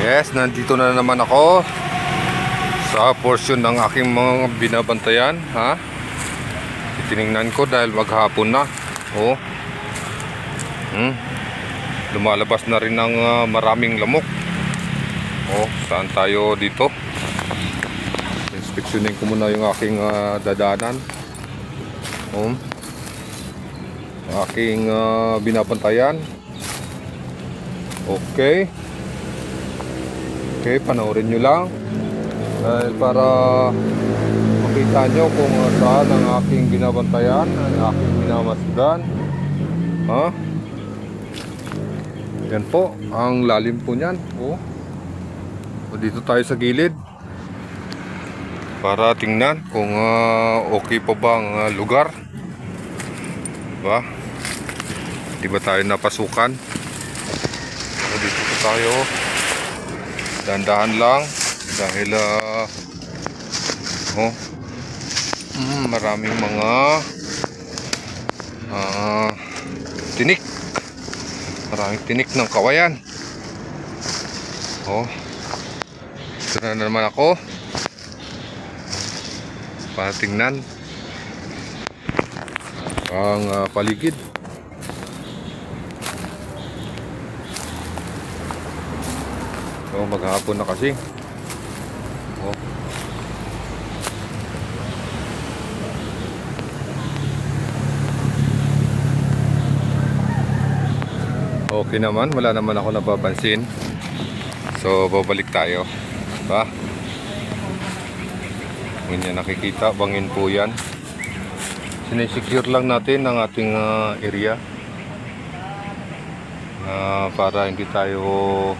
Yes, nandito na naman ako sa portion ng aking mga binabantayan, ha? Titingnan ko dahil maghapon na. Oh. Lumalabas na rin ng maraming lamok. Oh, saan tayo dito? Inspeksyonin ko muna yung aking dadanan. Oh. Aking binabantayan. Okay. Okay, panoorin nyo lang dahil para makita nyo kung saan ang aking binabantayan, ang aking binamasdan. Ha? Yan po, ang lalim po nyan. Oh. So, dito tayo sa gilid para tingnan kung okay pa ba ang lugar. Diba? Di ba tayo napasukan? So, dito po tayo. Dandahan lang dahil maraming mga tinik. Maraming tinik ng kawayan. Oh. Ito na naman ako para tingnan ang paligid. So, maghapon na kasi. Oh. Okay naman, wala naman ako napapansin. So, babalik tayo. Diba? Kung niya nakikita, bangin po yan. Sinesecure lang natin ang ating area para hindi tayo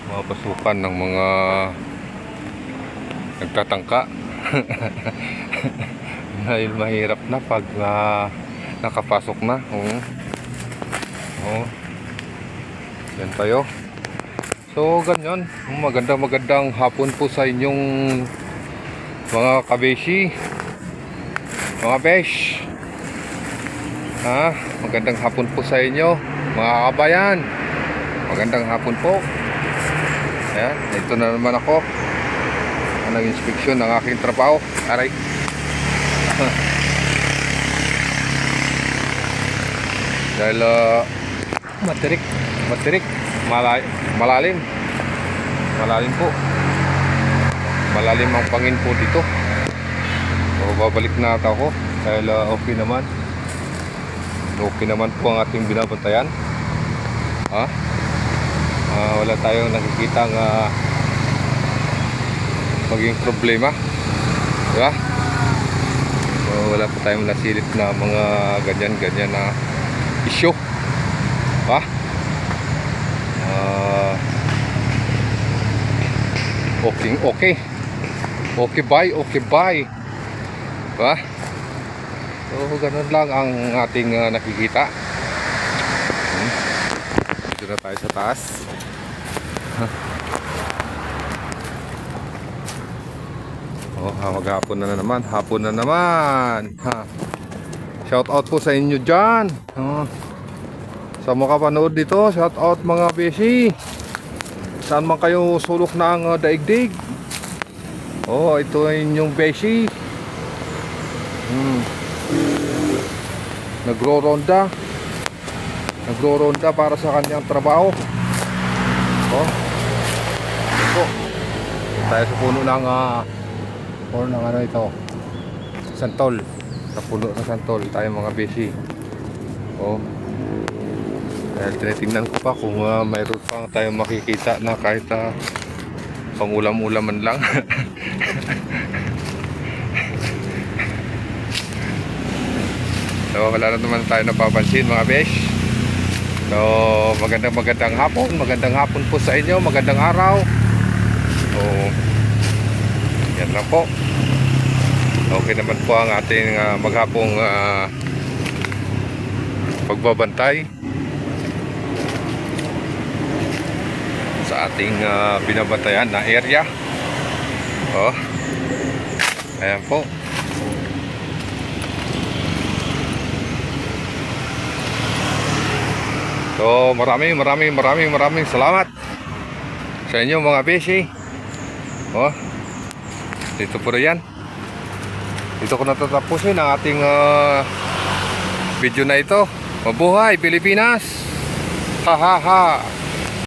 mapasukan ng mga nagtatangka. Dahil mahirap na pag nakapasok na. Yan tayo. So ganyan, magandang hapon po sa inyong mga kabeshi, mga besh. Magandang hapon po sa inyo mga kabayan. Magandang hapon po. Ayan, ito na naman ako. Nag-inspeksyon ng aking trabaho. Aray. Dahil matirik, malalim po. Malalim ang pangin po dito. So, babalik na ako dahil okay naman. Okay naman po ang ating binabantayan. Wala tayong nakikita maging problema, diba? So, wala pa tayong nasilip na mga ganyan na issue, diba? Okay bye, diba? So ganun lang ang ating nakikita. Dito na tayo sa taas. Maghapon na naman. Hapon na naman. Shout out po sa inyo dyan. Sa mga kapanood dito, shout out mga beshi. Saan man kayo sulok na ang daigdig. Ito ay inyong beshi. Nagro-ronda para sa kanyang trabaho. Ito tayo sa puno ng ano ito, santol. Sa puno ng santol tayo mga beshi. Dahil tinitingnan ko pa kung mayroon pang tayo makikita na kahit pang ulam-ulaman lang. So wala na naman tayo napapansin mga besh. So magandang hapon po sa inyo, magandang araw. So yan lang po. Okay naman po ang ating maghapong pagbabantay sa ating binabantayan na area. Ayan po. So maraming salamat sa inyo mga beshi. Oh, dito po na yan. Dito ko natatapusin ang ating video na ito. Mabuhay Pilipinas! Ha ha ha!